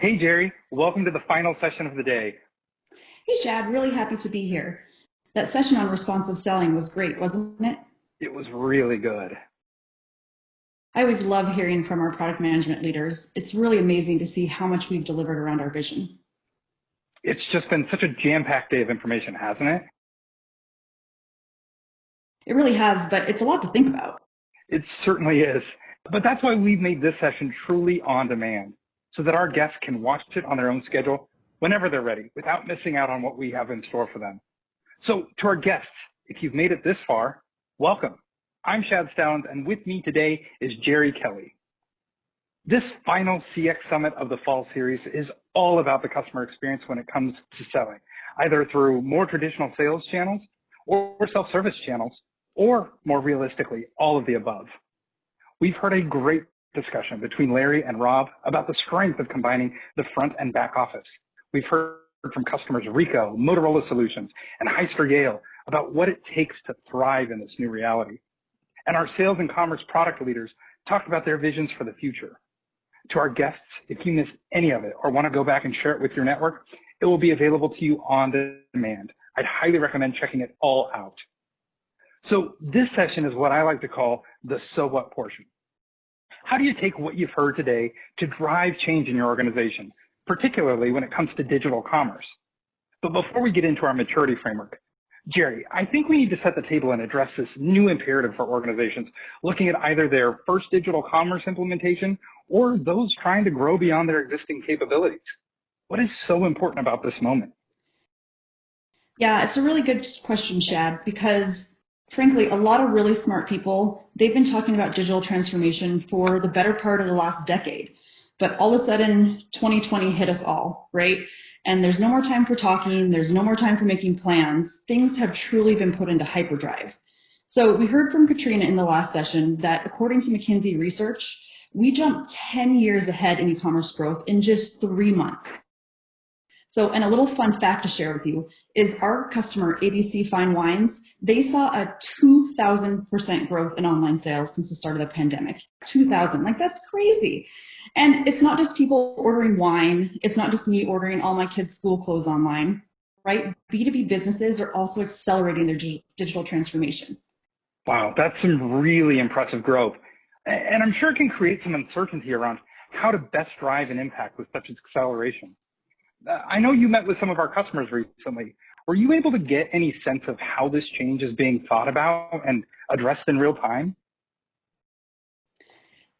Hey, Jerry. Welcome to the final session of the day. Hey, Shad, really happy to be here. That session on responsive selling was great, wasn't it? It was really good. I always love hearing from our product management leaders. It's really amazing to see how much we've delivered around our vision. It's just been such a jam-packed day of information, hasn't it? It really has, but it's a lot to think about. It certainly is. But that's why we've made this session truly on demand, so that our guests can watch it on their own schedule whenever they're ready, without missing out on what we have in store for them. So to our guests, if you've made it this far, welcome. I'm Shad Stallings, and with me today is Jerry Kelly. This final CX Summit of the fall series is all about the customer experience when it comes to selling, either through more traditional sales channels or self-service channels, or more realistically, all of the above. We've heard a great discussion between Larry and Rob about the strength of combining the front and back office. We've heard from customers Ricoh, Motorola Solutions, and Hyster-Yale about what it takes to thrive in this new reality. And our sales and commerce product leaders talked about their visions for the future. To our guests, if you missed any of it or want to go back and share it with your network, it will be available to you on demand. I'd highly recommend checking it all out. So this session is what I like to call the so what portion. How do you take what you've heard today to drive change in your organization, particularly when it comes to digital commerce? But before we get into our maturity framework, Jerry, I think we need to set the table and address this new imperative for organizations looking at either their first digital commerce implementation or those trying to grow beyond their existing capabilities. What is so important about this moment? Yeah, it's a really good question, Shad, because frankly, a lot of really smart people, they've been talking about digital transformation for the better part of the last decade. But all of a sudden, 2020 hit us all, right? And there's no more time for talking. There's no more time for making plans. Things have truly been put into hyperdrive. So we heard from Katrina in the last session that according to McKinsey research, we jumped 10 years ahead in e-commerce growth in just 3 months. So, and a little fun fact to share with you is our customer, ABC Fine Wines, they saw a 2,000% growth in online sales since the start of the pandemic. 2,000, like that's crazy. And it's not just people ordering wine. It's not just me ordering all my kids' school clothes online, right? B2B businesses are also accelerating their digital transformation. Wow, that's some really impressive growth. And I'm sure it can create some uncertainty around how to best drive an impact with such acceleration. I know you met with some of our customers recently. Were you able to get any sense of how this change is being thought about and addressed in real time?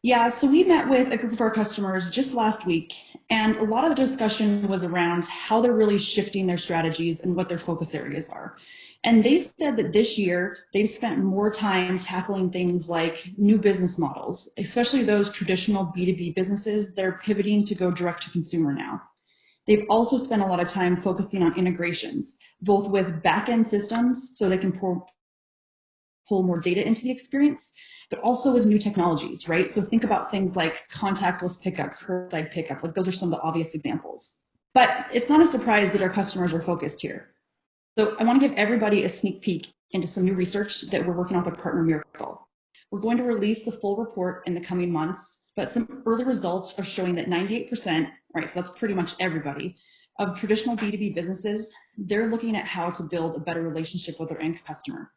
Yeah, so we met with a group of our customers just last week, and a lot of the discussion was around how they're really shifting their strategies and what their focus areas are. And they said that this year they've spent more time tackling things like new business models, especially those traditional B2B businesses that are pivoting to go direct to consumer now. They've also spent a lot of time focusing on integrations, both with back-end systems so they can pull more data into the experience, but also with new technologies, right? So think about things like contactless pickup, curbside pickup, like those are some of the obvious examples. But it's not a surprise that our customers are focused here. So I want to give everybody a sneak peek into some new research that we're working on with Partner Miracle. We're going to release the full report in the coming months, but some early results are showing that 98%, right, so that's pretty much everybody, of traditional B2B businesses, they're looking at how to build a better relationship with their end customer.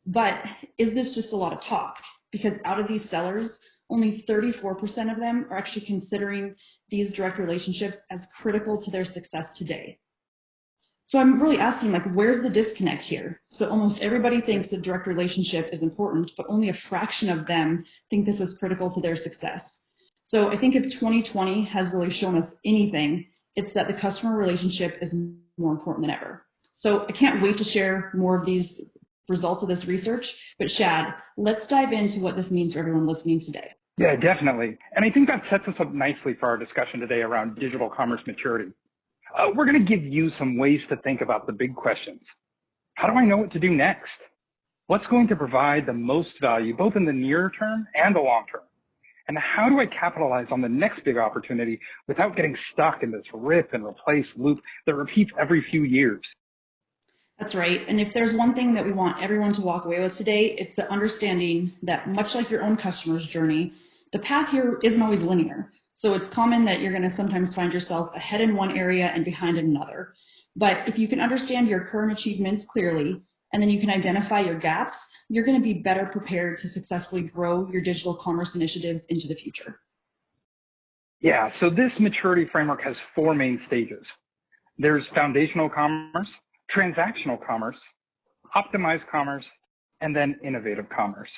But is this just a lot of talk? Because out of these sellers, only 34% of them are actually considering these direct relationships as critical to their success today. So I'm really asking, like, where's the disconnect here? So almost everybody thinks the direct relationship is important, but only a fraction of them think this is critical to their success. So I think if 2020 has really shown us anything, it's that the customer relationship is more important than ever. So I can't wait to share more of these results of this research, but Shad, let's dive into what this means for everyone listening today. Yeah, definitely. And I think that sets us up nicely for our discussion today around digital commerce maturity. We're going to give you some ways to think about the big questions. How do I know what to do next? What's going to provide the most value, both in the near term and the long term? And how do I capitalize on the next big opportunity without getting stuck in this rip and replace loop that repeats every few years? That's right. And if there's one thing that we want everyone to walk away with today, it's the understanding that much like your own customer's journey, the path here isn't always linear. So it's common that you're going to sometimes find yourself ahead in one area and behind in another. But if you can understand your current achievements clearly, and then you can identify your gaps, you're going to be better prepared to successfully grow your digital commerce initiatives into the future. Yeah, so this maturity framework has 4 main stages. There's foundational commerce, transactional commerce, optimized commerce, and then innovative commerce.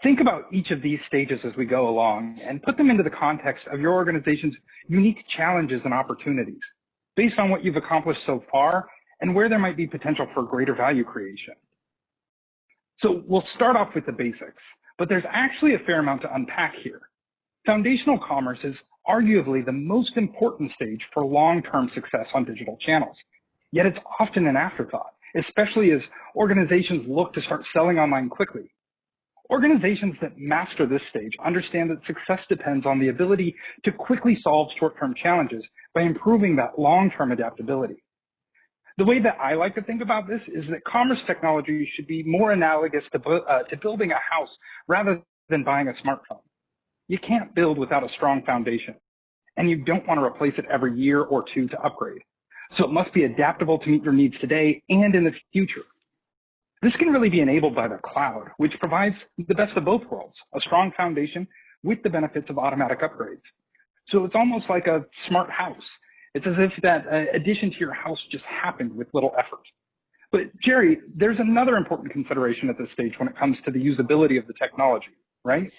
Think about each of these stages as we go along and put them into the context of your organization's unique challenges and opportunities based on what you've accomplished so far and where there might be potential for greater value creation. So we'll start off with the basics, but there's actually a fair amount to unpack here. Foundational commerce is arguably the most important stage for long-term success on digital channels, yet it's often an afterthought, especially as organizations look to start selling online quickly. Organizations that master this stage understand that success depends on the ability to quickly solve short-term challenges by improving that long-term adaptability. The way that I like to think about this is that commerce technology should be more analogous to building a house rather than buying a smartphone. You can't build without a strong foundation, and you don't want to replace it every year or two to upgrade. So it must be adaptable to meet your needs today and in the future. This can really be enabled by the cloud, which provides the best of both worlds, a strong foundation with the benefits of automatic upgrades. So it's almost like a smart house. It's as if that addition to your house just happened with little effort. But Jerry, there's another important consideration at this stage when it comes to the usability of the technology, right?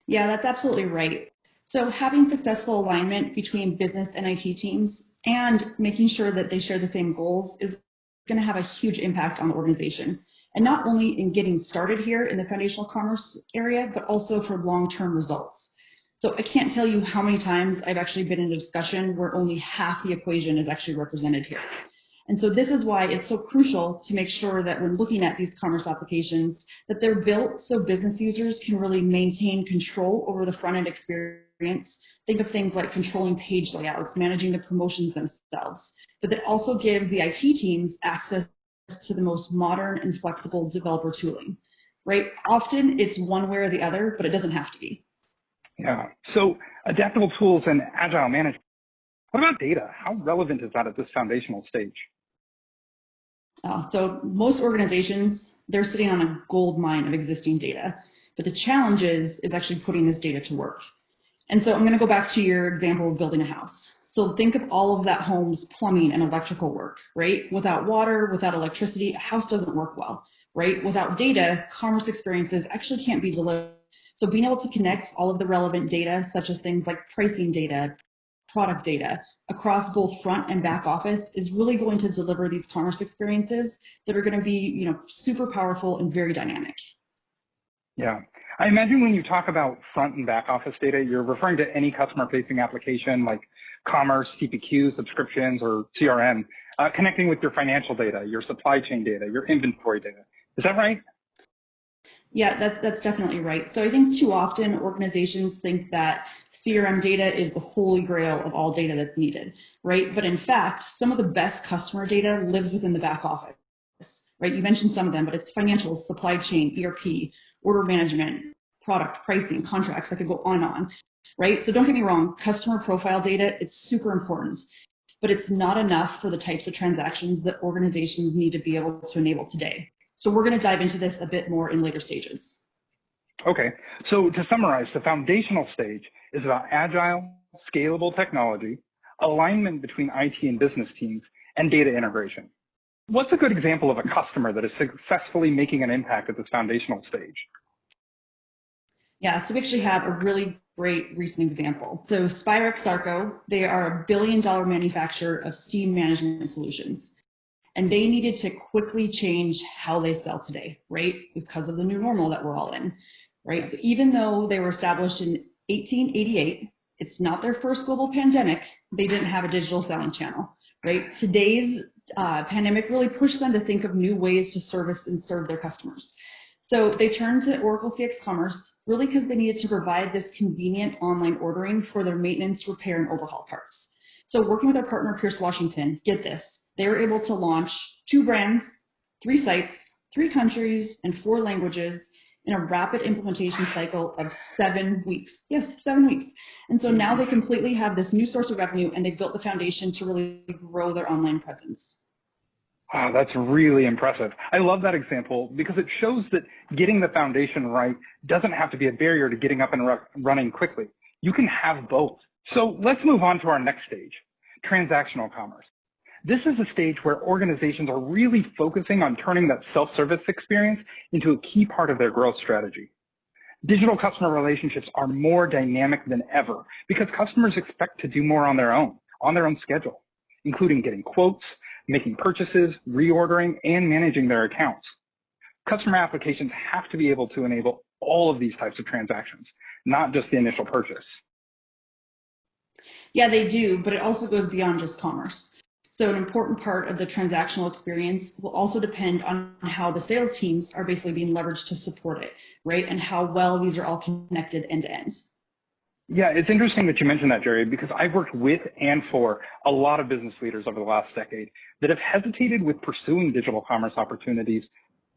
Yeah, that's absolutely right. So having successful alignment between business and IT teams and making sure that they share the same goals is going to have a huge impact on the organization. And not only in getting started here in the foundational commerce area, but also for long-term results. So I can't tell you how many times I've actually been in a discussion where only half the equation is actually represented here. And so this is why it's so crucial to make sure that when looking at these commerce applications, that they're built so business users can really maintain control over the front-end experience. Think of things like controlling page layouts, managing the promotions themselves, but that also gives the IT teams access to the most modern and flexible developer tooling, right? Often it's one way or the other, but it doesn't have to be. Yeah, so adaptable tools and agile management. What about data? How relevant is that at this foundational stage? So most organizations, they're sitting on a gold mine of existing data, but the challenge is actually putting this data to work. And so I'm going to go back to your example of building a house. So think of all of that home's plumbing and electrical work, right? Without water, without electricity, a house doesn't work well, right? Without data, commerce experiences actually can't be delivered. So being able to connect all of the relevant data, such as things like pricing data, product data, across both front and back office is really going to deliver these commerce experiences that are going to be, super powerful and very dynamic. Yeah. I imagine when you talk about front and back office data, you're referring to any customer-facing application like commerce, CPQ, subscriptions, or CRM, connecting with your financial data, your supply chain data, your inventory data. Is that right? Yeah, that's definitely right. So I think too often organizations think that CRM data is the holy grail of all data that's needed, right? But in fact, some of the best customer data lives within the back office, right? You mentioned some of them, but it's financials, supply chain, ERP, order management, product, pricing, contracts. I could go on, right? So don't get me wrong, customer profile data, it's super important, but it's not enough for the types of transactions that organizations need to be able to enable today. So we're going to dive into this a bit more in later stages. Okay, so to summarize, the foundational stage is about agile, scalable technology, alignment between IT and business teams, and data integration. What's a good example of a customer that is successfully making an impact at this foundational stage? Yeah, so we actually have a really great recent example. So Spirax Sarco, they are a billion-dollar manufacturer of steam management solutions. And they needed to quickly change how they sell today, right? Because of the new normal that we're all in, right? So even though they were established in 1888, it's not their first global pandemic, they didn't have a digital selling channel, right? Today's pandemic really pushed them to think of new ways to service and serve their customers. So they turned to Oracle CX Commerce really because they needed to provide this convenient online ordering for their maintenance, repair, and overhaul parts. So working with our partner, Pierce Washington, get this, they were able to launch 2 brands, 3 sites, 3 countries, and 4 languages in a rapid implementation cycle of 7 weeks. Yes, 7 weeks. And so now they completely have this new source of revenue, and they've built the foundation to really grow their online presence. Wow, that's really impressive. I love that example because it shows that getting the foundation right doesn't have to be a barrier to getting up and running quickly. You can have both. So let's move on to our next stage, transactional commerce. This is a stage where organizations are really focusing on turning that self-service experience into a key part of their growth strategy. Digital customer relationships are more dynamic than ever because customers expect to do more on their own schedule, including getting quotes, making purchases, reordering, and managing their accounts. Customer applications have to be able to enable all of these types of transactions, not just the initial purchase. Yeah, they do, but it also goes beyond just commerce. So an important part of the transactional experience will also depend on how the sales teams are basically being leveraged to support it, right? And how well these are all connected end to end. Yeah, it's interesting that you mentioned that, Jerry, because I've worked with and for a lot of business leaders over the last decade that have hesitated with pursuing digital commerce opportunities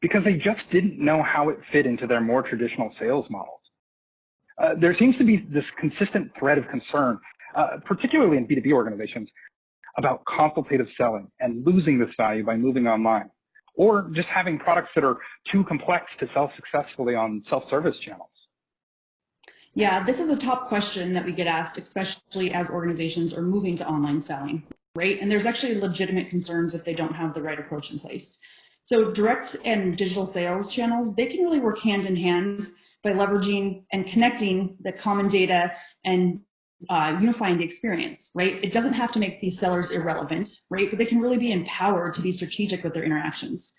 because they just didn't know how it fit into their more traditional sales models. There seems to be this consistent thread of concern, particularly in B2B organizations, about consultative selling and losing this value by moving online, or just having products that are too complex to sell successfully on self-service channels. Yeah, this is a top question that we get asked, especially as organizations are moving to online selling, right? And there's actually legitimate concerns if they don't have the right approach in place. So direct and digital sales channels, they can really work hand in hand by leveraging and connecting the common data and unifying the experience, right? It doesn't have to make these sellers irrelevant, right? But they can really be empowered to be strategic with their interactions.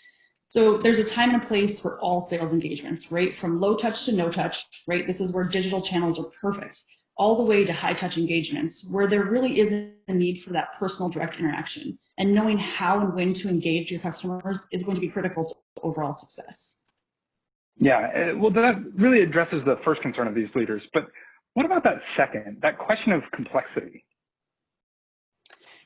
So there's a time and a place for all sales engagements, right? From low touch to no touch, right? This is where digital channels are perfect, all the way to high touch engagements where there really is a need for that personal direct interaction. And knowing how and when to engage your customers is going to be critical to overall success. Yeah, well, that really addresses the first concern of these leaders. But what about that second, that question of complexity?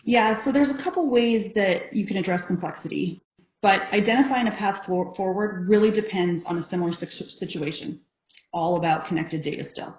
Yeah, so there's a couple ways that you can address complexity. But identifying a path forward really depends on a similar situation, all about connected data still.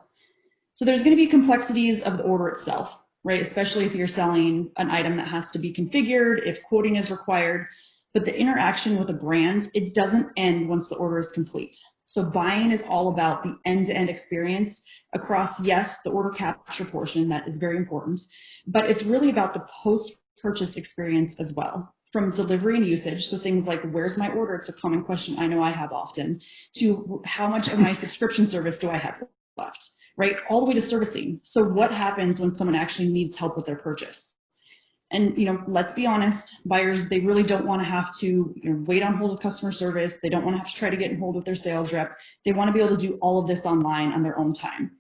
So there's going to be complexities of the order itself, right? Especially if you're selling an item that has to be configured, if quoting is required. But the interaction with a brand, it doesn't end once the order is complete. So buying is all about the end-to-end experience across, yes, the order capture portion, that is very important, but it's really about the post-purchase experience as well. From delivery and usage, so things like, where's my order? It's a common question I know I have often, to how much of my subscription service do I have left, right? All the way to servicing. So what happens when someone actually needs help with their purchase? And, let's be honest, buyers, they really don't want to have to wait on hold of customer service. They don't want to have to try to get in hold with their sales rep. They want to be able to do all of this online on their own time.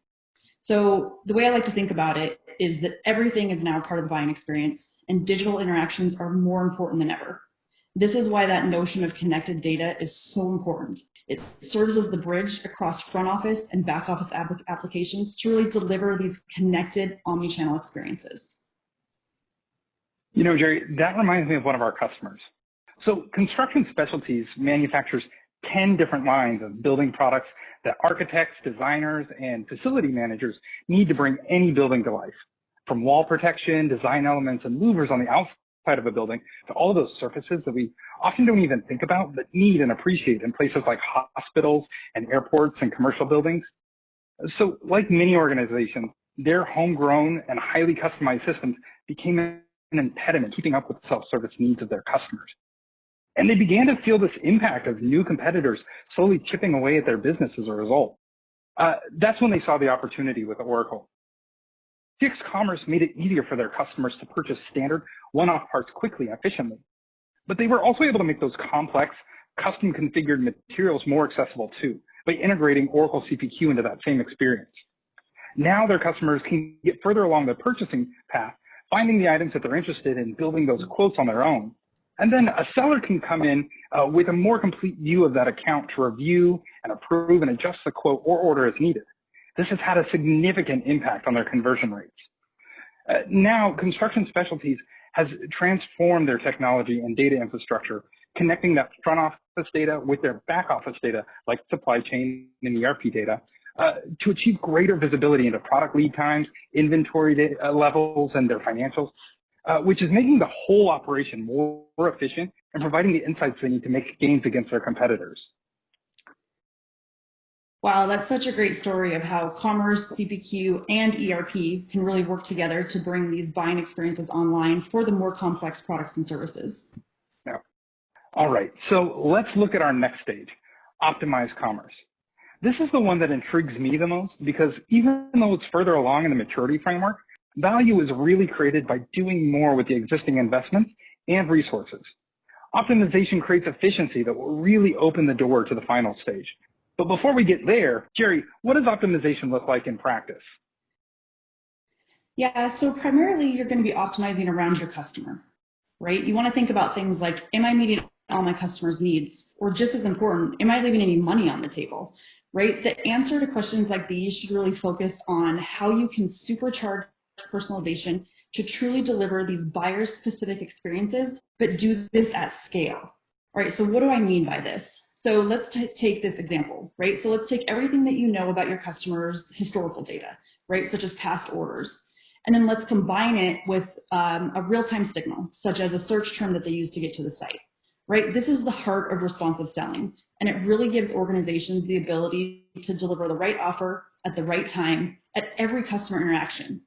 So the way I like to think about it is that everything is now part of the buying experience, and digital interactions are more important than ever. This is why that notion of connected data is so important. It serves as the bridge across front office and back office applications to really deliver these connected omni-channel experiences. Jerry, that reminds me of one of our customers. So Construction Specialties manufactures 10 different lines of building products that architects, designers, and facility managers need to bring any building to life. From wall protection, design elements, and louvers on the outside of a building to all of those surfaces that we often don't even think about but need and appreciate in places like hospitals and airports and commercial buildings. So like many organizations, their homegrown and highly customized systems became an impediment keeping up with the self-service needs of their customers. And they began to feel this impact of new competitors slowly chipping away at their business as a result. That's when they saw the opportunity with Oracle. CX Commerce made it easier for their customers to purchase standard one-off parts quickly and efficiently. But they were also able to make those complex, custom configured materials more accessible too, by integrating Oracle CPQ into that same experience. Now their customers can get further along the purchasing path, finding the items that they're interested in, building those quotes on their own. And then a seller can come in with a more complete view of that account to review and approve and adjust the quote or order as needed. This has had a significant impact on their conversion rates. Now, Construction Specialties has transformed their technology and data infrastructure, connecting that front office data with their back office data, like supply chain and ERP data, to achieve greater visibility into product lead times, inventory data, levels, and their financials, which is making the whole operation more efficient and providing the insights they need to make gains against their competitors. Wow, that's such a great story of how commerce, CPQ, and ERP can really work together to bring these buying experiences online for the more complex products and services. Yeah. All right, so let's look at our next stage, optimize commerce. This is the one that intrigues me the most because even though it's further along in the maturity framework, value is really created by doing more with the existing investments and resources. Optimization creates efficiency that will really open the door to the final stage. But before we get there, Jerry, what does optimization look like in practice? Yeah, so primarily you're going to be optimizing around your customer, right? You want to think about things like, am I meeting all my customers' needs? Or just as important, am I leaving any money on the table, right? The answer to questions like these should really focus on how you can supercharge personalization to truly deliver these buyer-specific experiences, but do this at scale. All right, so what do I mean by this? So let's take this example, right? So let's take everything that you know about your customers' historical data, right? Such as past orders. And then let's combine it with a real-time signal, such as a search term that they use to get to the site, right? This is the heart of responsive selling. And it really gives organizations the ability to deliver the right offer at the right time at every customer interaction.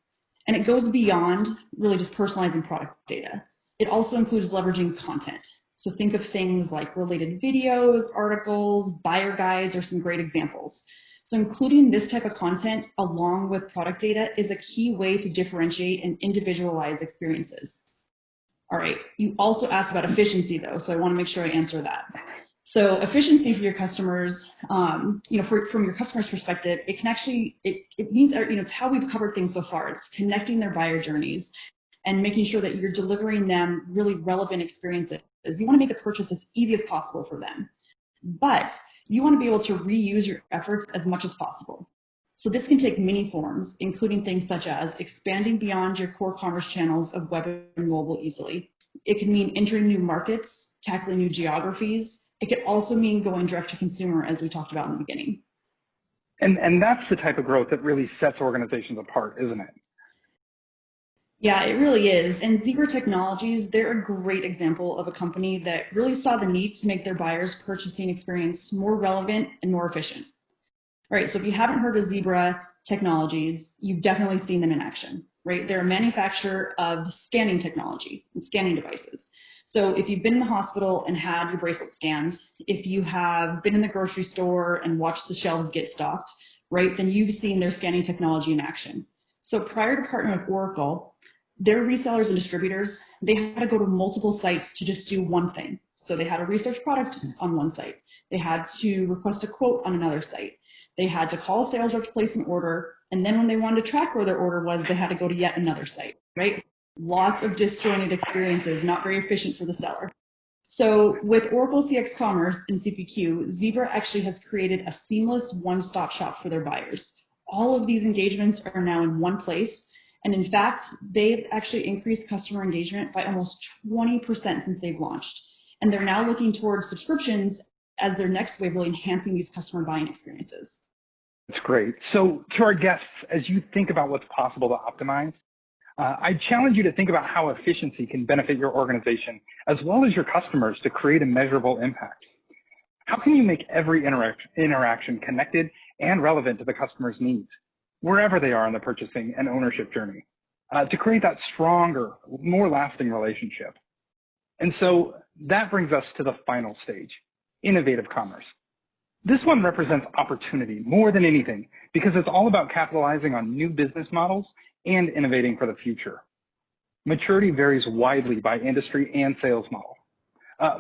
And it goes beyond really just personalizing product data. It also includes leveraging content. So think of things like related videos, articles, buyer guides are some great examples. So including this type of content along with product data is a key way to differentiate and individualize experiences. All right, you also asked about efficiency though, so I want to make sure I answer that. So efficiency for your customers, from your customer's perspective, it can actually, it means, it's how we've covered things so far. It's connecting their buyer journeys and making sure that you're delivering them really relevant experiences. You want to make the purchase as easy as possible for them, but you want to be able to reuse your efforts as much as possible. So this can take many forms, including things such as expanding beyond your core commerce channels of web and mobile easily. It can mean entering new markets, tackling new geographies. It could also mean going direct to consumer, as we talked about in the beginning. And that's the type of growth that really sets organizations apart, isn't it? Yeah, it really is. And Zebra Technologies, they're a great example of a company that really saw the need to make their buyers' purchasing experience more relevant and more efficient. All right, so if you haven't heard of Zebra Technologies, you've definitely seen them in action, right? They're a manufacturer of scanning technology and scanning devices. So if you've been in the hospital and had your bracelet scanned, if you have been in the grocery store and watched the shelves get stocked, right, then you've seen their scanning technology in action. So prior to partnering with Oracle, their resellers and distributors, they had to go to multiple sites to just do one thing. So they had to research product on one site. They had to request a quote on another site. They had to call a sales rep to place an order. And then when they wanted to track where their order was, they had to go to yet another site, right? Lots of disjointed experiences, not very efficient for the seller. So with Oracle CX Commerce and CPQ, Zebra actually has created a seamless one-stop shop for their buyers. All of these engagements are now in one place. And in fact, they've actually increased customer engagement by almost 20% since they've launched. And they're now looking towards subscriptions as their next way of really enhancing these customer buying experiences. That's great. So to our guests, as you think about what's possible to optimize, I challenge you to think about how efficiency can benefit your organization as well as your customers to create a measurable impact. How can you make every interaction connected and relevant to the customer's needs, wherever they are in the purchasing and ownership journey, to create that stronger, more lasting relationship? And so that brings us to the final stage, innovative commerce. This one represents opportunity more than anything because it's all about capitalizing on new business models and innovating for the future. Maturity varies widely by industry and sales model.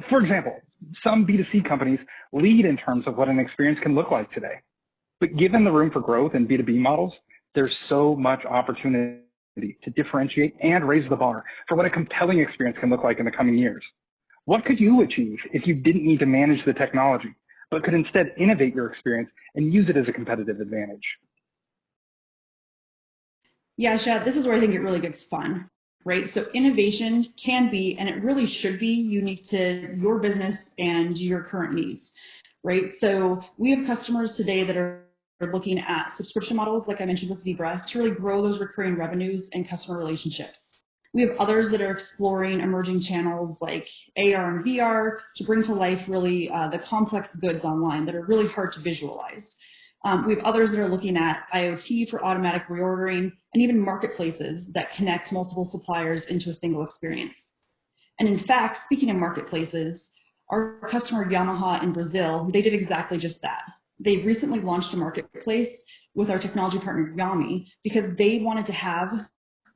For example, some B2C companies lead in terms of what an experience can look like today. But given the room for growth in B2B models, there's so much opportunity to differentiate and raise the bar for what a compelling experience can look like in the coming years. What could you achieve if you didn't need to manage the technology, but could instead innovate your experience and use it as a competitive advantage? Yeah, Shad, this is where I think it really gets fun. right? So innovation can be, and it really should be, unique to your business and your current needs, right? So we have customers today that are looking at subscription models, like I mentioned with Zebra, to really grow those recurring revenues and customer relationships. We have others that are exploring emerging channels like AR and VR to bring to life really the complex goods online that are really hard to visualize. We have others that are looking at IoT for automatic reordering and even marketplaces that connect multiple suppliers into a single experience. And in fact, speaking of marketplaces, our customer Yamaha in Brazil, they did exactly just that. They recently launched a marketplace with our technology partner Yami because they wanted to have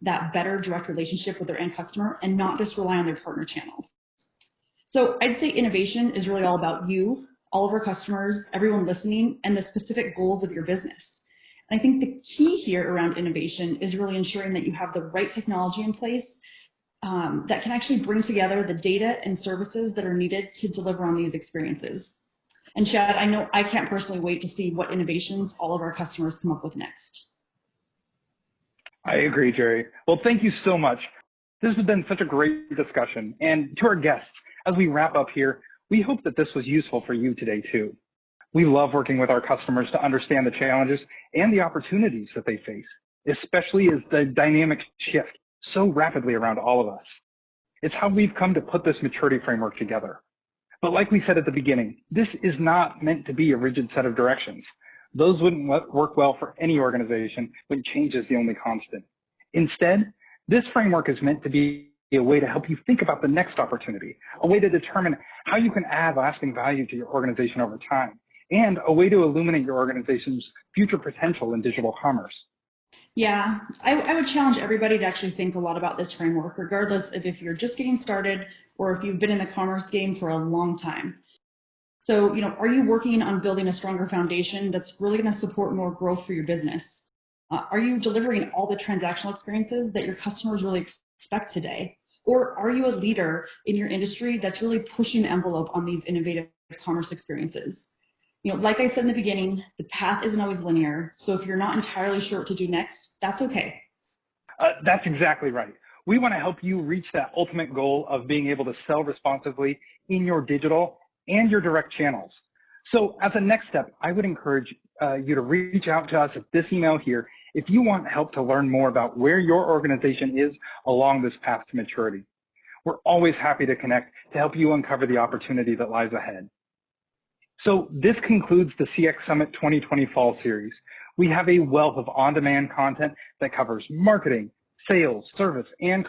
that better direct relationship with their end customer and not just rely on their partner channels. So I'd say innovation is really all about you, all of our customers, everyone listening, and the specific goals of your business. And I think the key here around innovation is really ensuring that you have the right technology in place that can actually bring together the data and services that are needed to deliver on these experiences. And Chad, I know I can't personally wait to see what innovations all of our customers come up with next. I agree, Jerry. Well, thank you so much. This has been such a great discussion. And to our guests, as we wrap up here, we hope that this was useful for you today too. We love working with our customers to understand the challenges and the opportunities that they face, especially as the dynamics shift so rapidly around all of us. It's how we've come to put this maturity framework together. But like we said at the beginning, this is not meant to be a rigid set of directions. Those wouldn't work well for any organization when change is the only constant. Instead, this framework is meant to be a way to help you think about the next opportunity, a way to determine how you can add lasting value to your organization over time, and a way to illuminate your organization's future potential in digital commerce. Yeah, I would challenge everybody to actually think a lot about this framework, regardless of if you're just getting started or if you've been in the commerce game for a long time. So, are you working on building a stronger foundation that's really going to support more growth for your business? Are you delivering all the transactional experiences that your customers really expect today? Or are you a leader in your industry that's really pushing the envelope on these innovative commerce experiences? Like I said in the beginning, the path isn't always linear. So if you're not entirely sure what to do next, that's okay. That's exactly right. We want to help you reach that ultimate goal of being able to sell responsibly in your digital and your direct channels. So as a next step, I would encourage you to reach out to us at this email here if you want help to learn more about where your organization is along this path to maturity. We're always happy to connect to help you uncover the opportunity that lies ahead. So this concludes the CX Summit 2020 Fall Series. We have a wealth of on-demand content that covers marketing, sales, service, and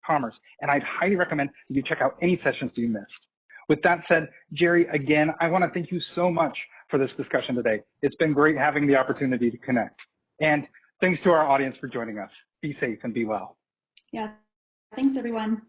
commerce, and I'd highly recommend that you check out any sessions you missed. With that said, Jerry, again, I want to thank you so much for this discussion today. It's been great having the opportunity to connect. And thanks to our audience for joining us. Be safe and be well. Yeah, thanks everyone.